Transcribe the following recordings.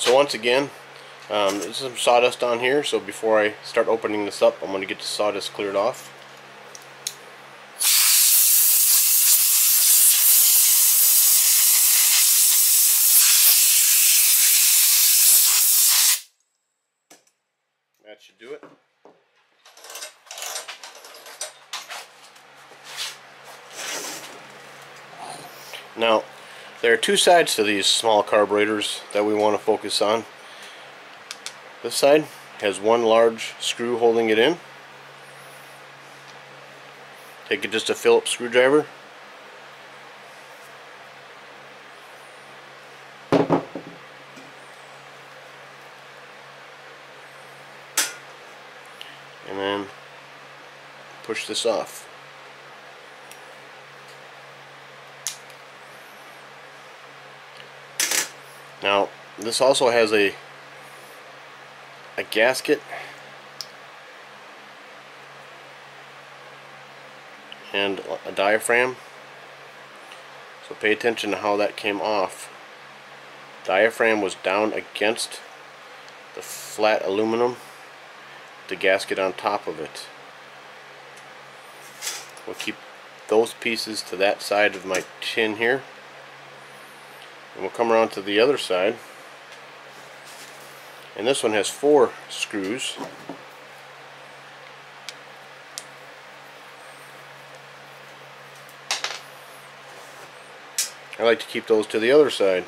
So once again, there's some sawdust on here, so before I start opening this up, I'm going to get the sawdust cleared off. That should do it. Now, there are two sides to these small carburetors that we want to focus on. This side has one large screw holding it in. Take it just a Phillips screwdriver. And then push this off. Now, this also has a gasket and a diaphragm, so pay attention to how that came off. Diaphragm was down against the flat aluminum, the gasket on top of it. We'll keep those pieces to that side of my tin here, and we'll come around to the other side. And this one has 4 screws. I like to keep those to the other side.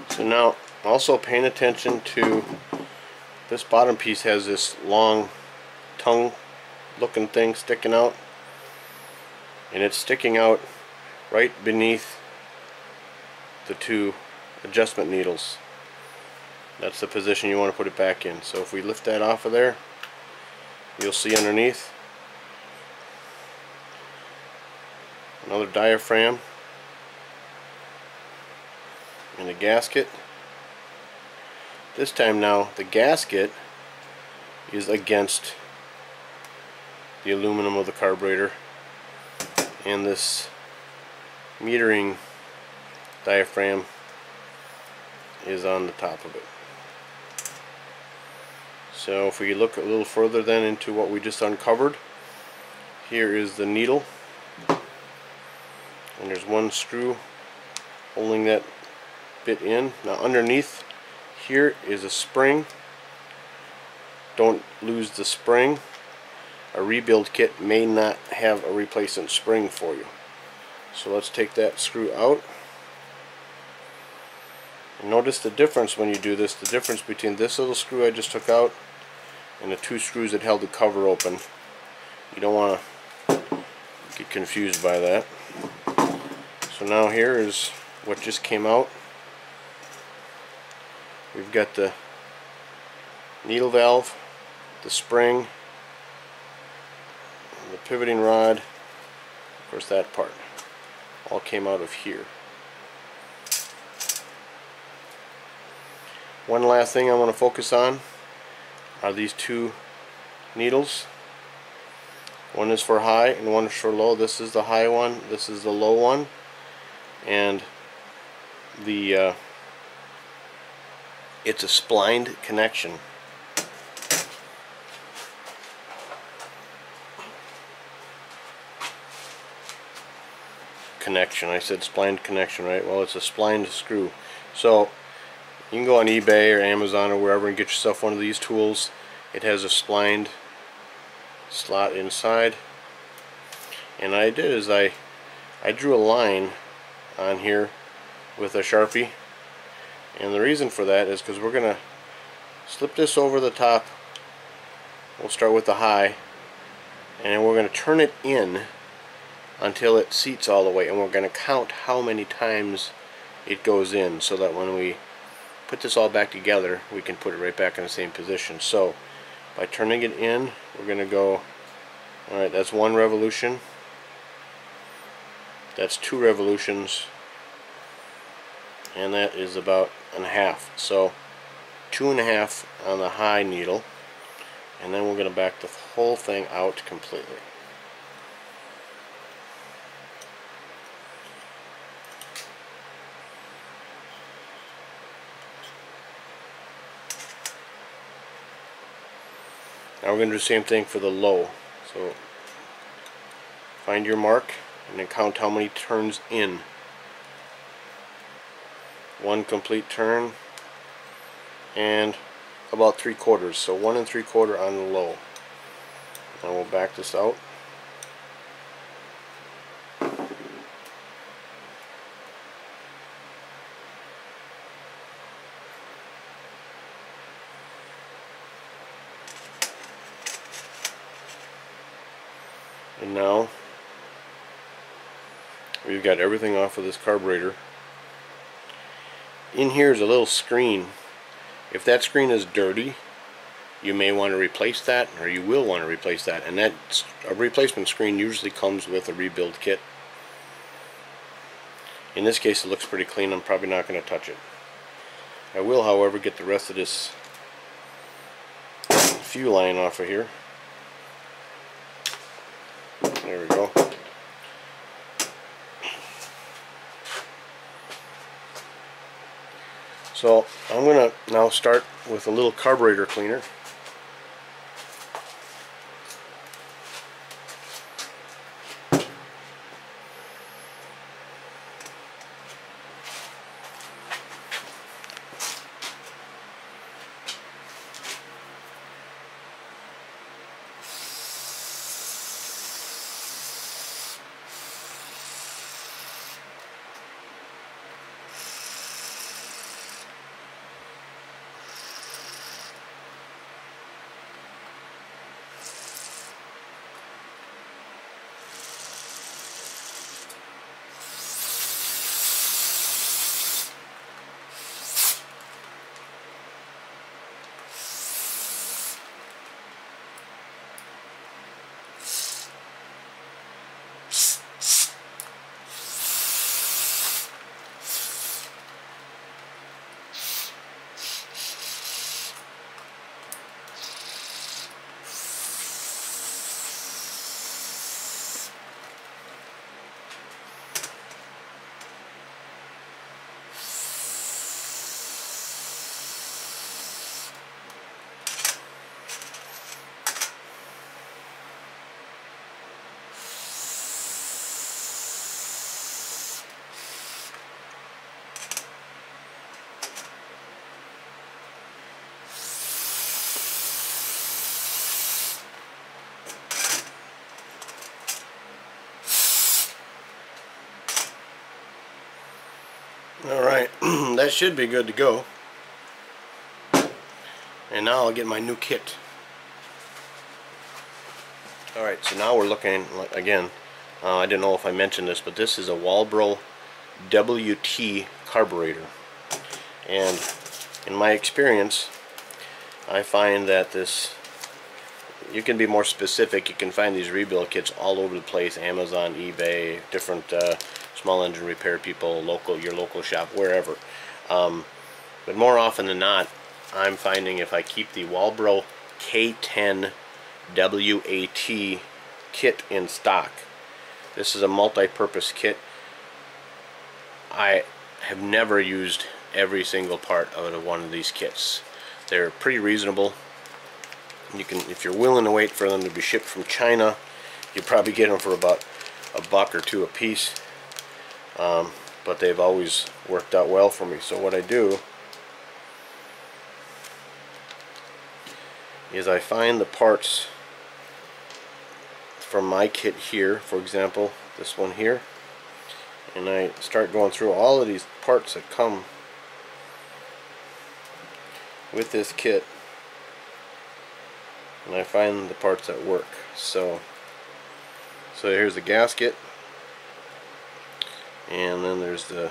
So now, also paying attention to this bottom piece has this long tongue looking thing sticking out, and it's sticking out right beneath the 2 adjustment needles. That's the position you want to put it back in. So if we lift that off of there, you'll see underneath another diaphragm and a gasket. This time now the gasket is against the aluminum of the carburetor, and this metering diaphragm is on the top of it. So if we look a little further then into what we just uncovered, here is the needle, and there's one screw holding that bit in. Now underneath here is a spring. Don't lose the spring. A rebuild kit may not have a replacement spring for you. So let's take that screw out. And notice the difference when you do this, the difference between this little screw I just took out and the 2 screws that held the cover open. You don't want to get confused by that. So now here is what just came out. We've got the needle valve, the spring, the pivoting rod, of course that part all came out of here. One last thing I want to focus on are these 2 needles. One is for high and one is for low. This is the high one, this is the low one, and the it's a splined connection. I said splined connection, right? Well, it's a splined screw. So you can go on eBay or Amazon or wherever and get yourself one of these tools. It has a splined slot inside, and I did is I drew a line on here with a Sharpie. And the reason for that is because we're going to slip this over the top. We'll start with the high, and then we're going to turn it in until it seats all the way, and we're going to count how many times it goes in, so that when we put this all back together we can put it right back in the same position. So By turning it in, we're going to go, alright, that's 1 revolution, that's 2 revolutions, and that is about a half. So 2.5 on the high needle, and then we're going to back the whole thing out completely. Now we're going to do the same thing for the low. So find your mark and then count how many turns in. 1 complete turn and about 3/4. So 1 3/4 on the low. Now we'll back this out. And now we've got everything off of this carburetor. In here is a little screen. If that screen is dirty, you may want to replace that, or you will want to replace that. And that a replacement screen usually comes with a rebuild kit. In this case, it looks pretty clean. I'm probably not going to touch it. I will, however, get the rest of this fuel line off of here. There we go. So I'm going to now start with a little carburetor cleaner. Alright, that should be good to go. And now I'll get my new kit. Alright, so now we're looking, again, I didn't know if I mentioned this, but this is a Walbro WT carburetor. And in my experience, I find that this, you can be more specific. You can find these rebuild kits all over the place, Amazon, eBay, different small engine repair people, your local shop, wherever. But more often than not, I'm finding if I keep the Walbro K10 WAT kit in stock. This is a multi-purpose kit. I have never used every single part of one of these kits. They're pretty reasonable. You can, if you're willing to wait for them to be shipped from China, you probably get them for about $1 or $2 a piece. But they've always worked out well for me. So what I do is I find the parts from my kit here, for example this one here, and I start going through all of these parts that come with this kit, and I find the parts that work. So here's the gasket, and then there's the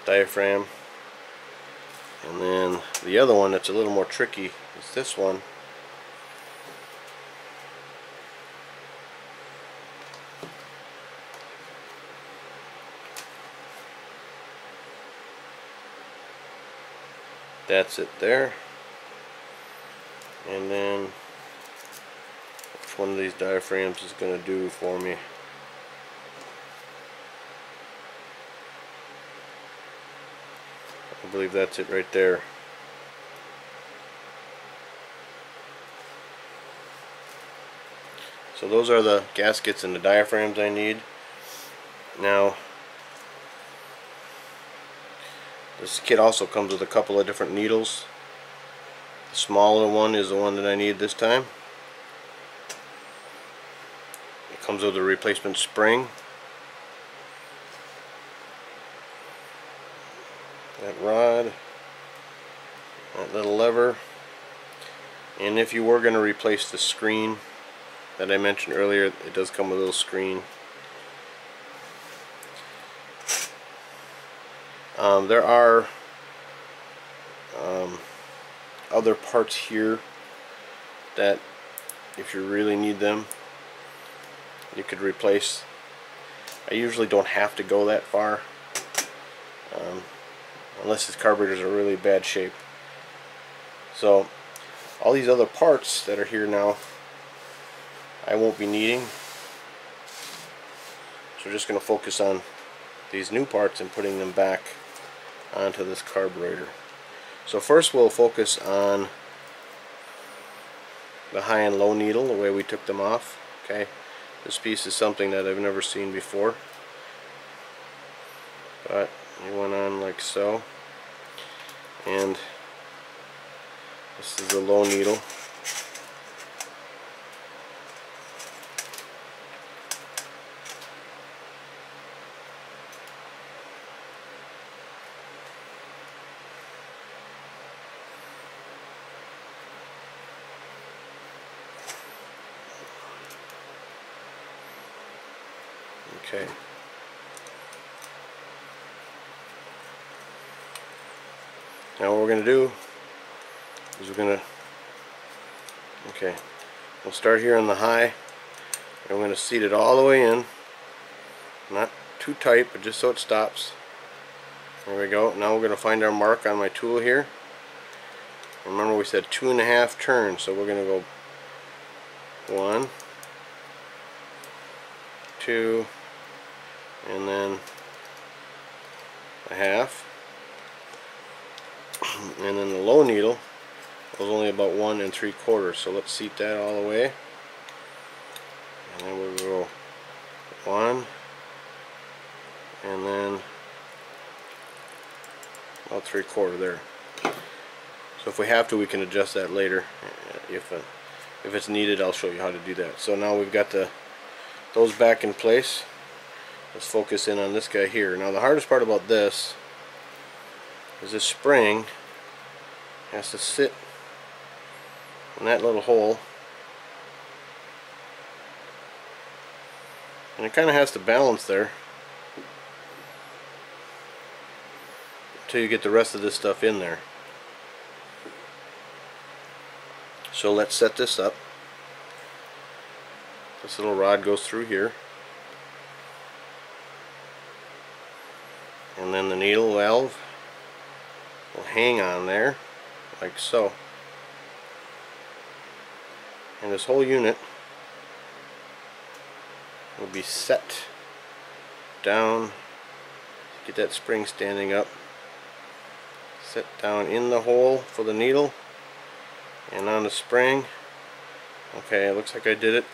diaphragm, And then the other one that's a little more tricky is this one. That's it there. And then which one of these diaphragms is going to do for me? I believe that's it right there. So those are the gaskets and the diaphragms I need. Now this kit also comes with a couple of different needles. The smaller one is the one that I need this time. It comes with a replacement spring. That rod, that little lever, and if you were going to replace the screen that I mentioned earlier, it does come with a little screen. There are other parts here that if you really need them you could replace. I usually don't have to go that far unless his carburetors are really bad shape. So all these other parts that are here now I won't be needing, so we're just going to focus on these new parts and putting them back onto this carburetor. So first we'll focus on the high and low needle, the way we took them off. Okay, this piece is something that I've never seen before, but it went on like so, and this is the low needle. Okay. Now what we're going to do is we'll start here on the high, and we're going to seat it all the way in, not too tight, but just so it stops. There we go. Now we're going to find our mark on my tool here. Remember we said 2.5 turns, so we're going to go 1, 2, and then a half. And then the low needle was only about 1 3/4, so let's seat that all the way, and then we'll go 1, and then about 3/4 there. So if we have to, we can adjust that later. If it's needed, I'll show you how to do that. So now we've got those back in place. Let's focus in on this guy here. Now the hardest part about this is this spring has to sit in that little hole, and it kind of has to balance there until you get the rest of this stuff in there. So let's set this up. This little rod goes through here, and then the needle valve will hang on there like so, and this whole unit will be set down. Get that spring standing up, set down in the hole for the needle and on the spring. Okay, it looks like I did it.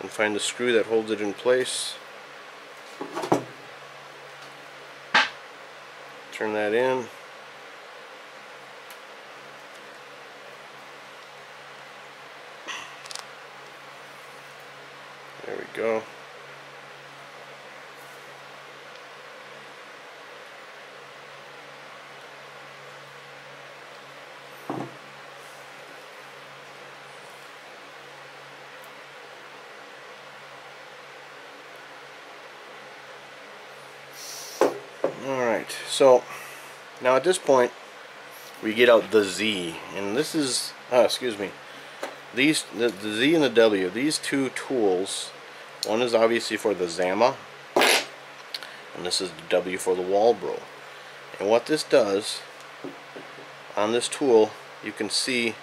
And find the screw that holds it in place. Turn that in. There we go. Alright, so Now at this point we get out the Z, and this is excuse me, the Z and the W, these two tools, one is obviously for the Zama and this is the W for the Walbro. And what this does on this tool, you can see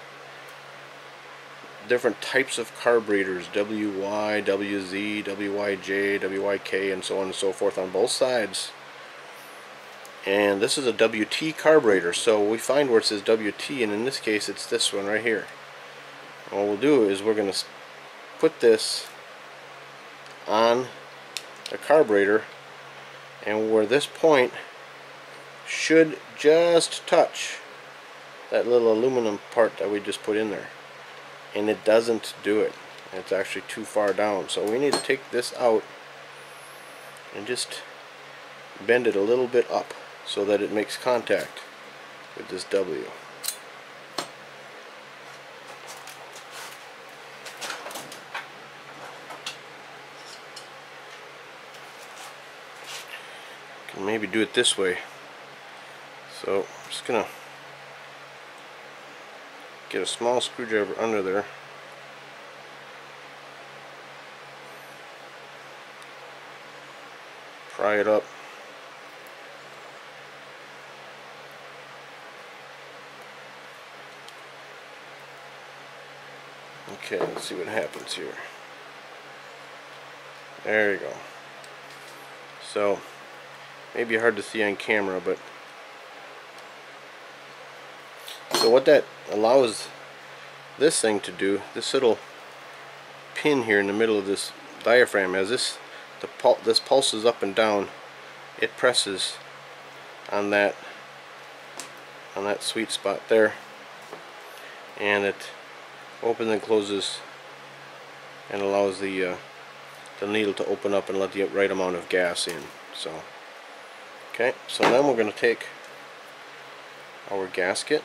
different types of carburetors, WY, WZ, WYJ, WYK, and so on and so forth on both sides. And this is a WT carburetor, so we find where it says WT, and in this case it's this one right here. And what we'll do is we're going to put this on the carburetor, and where this point should just touch that little aluminum part that we just put in there, and it doesn't do it. It's actually too far down, so we need to take this out and just bend it a little bit up so that it makes contact with this W. Can maybe do it this way. So I'm just gonna get a small screwdriver under there. Pry it up. Okay, let's see what happens here. There you go. So, maybe hard to see on camera, but so what that allows this thing to do, this little pin here in the middle of this diaphragm, as this pulses up and down, it presses on that sweet spot there, and it opens and closes and allows the needle to open up and let the right amount of gas in. So okay, so then we're going to take our gasket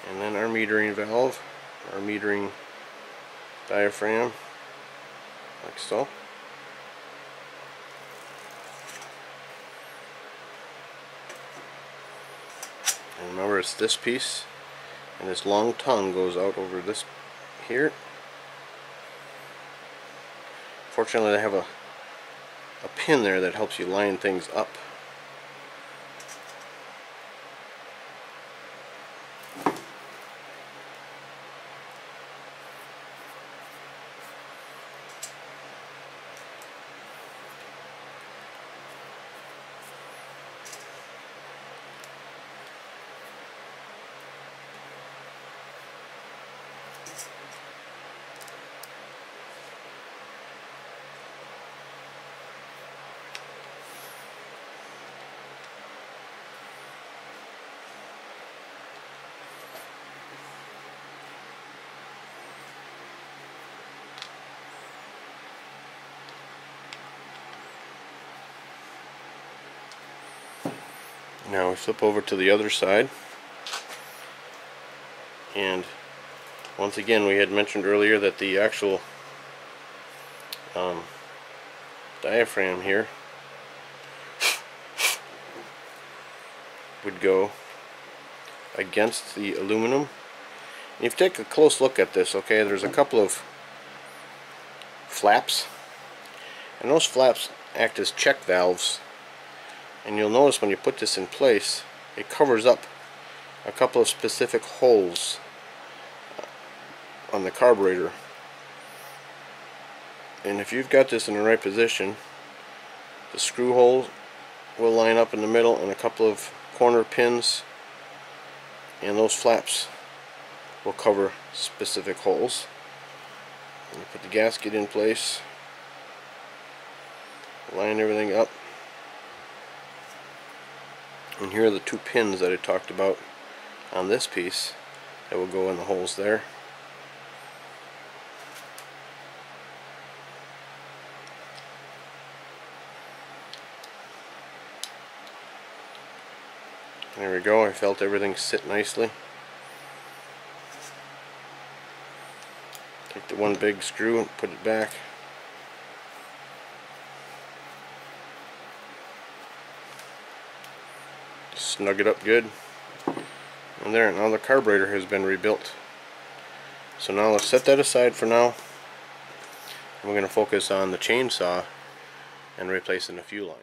and then our metering valve, our metering diaphragm, like so. And remember, it's this piece, and this long tongue goes out over this here. Fortunately, I have a pin there that helps you line things up. Now we flip over to the other side, and once again we had mentioned earlier that the actual diaphragm here would go against the aluminum. And if you take a close look at this, okay, there's a couple of flaps, and those flaps act as check valves. And you'll notice when you put this in place, it covers up a couple of specific holes on the carburetor. And if you've got this in the right position, the screw holes will line up in the middle, and a couple of corner pins, and those flaps will cover specific holes. And you put the gasket in place, line everything up. And here are the two pins that I talked about on this piece that will go in the holes there. There we go, I felt everything sit nicely. Take the one big screw and put it back. snug it up good. And there, now the carburetor has been rebuilt. So now let's set that aside for now. We're going to focus on the chainsaw and replacing the fuel line.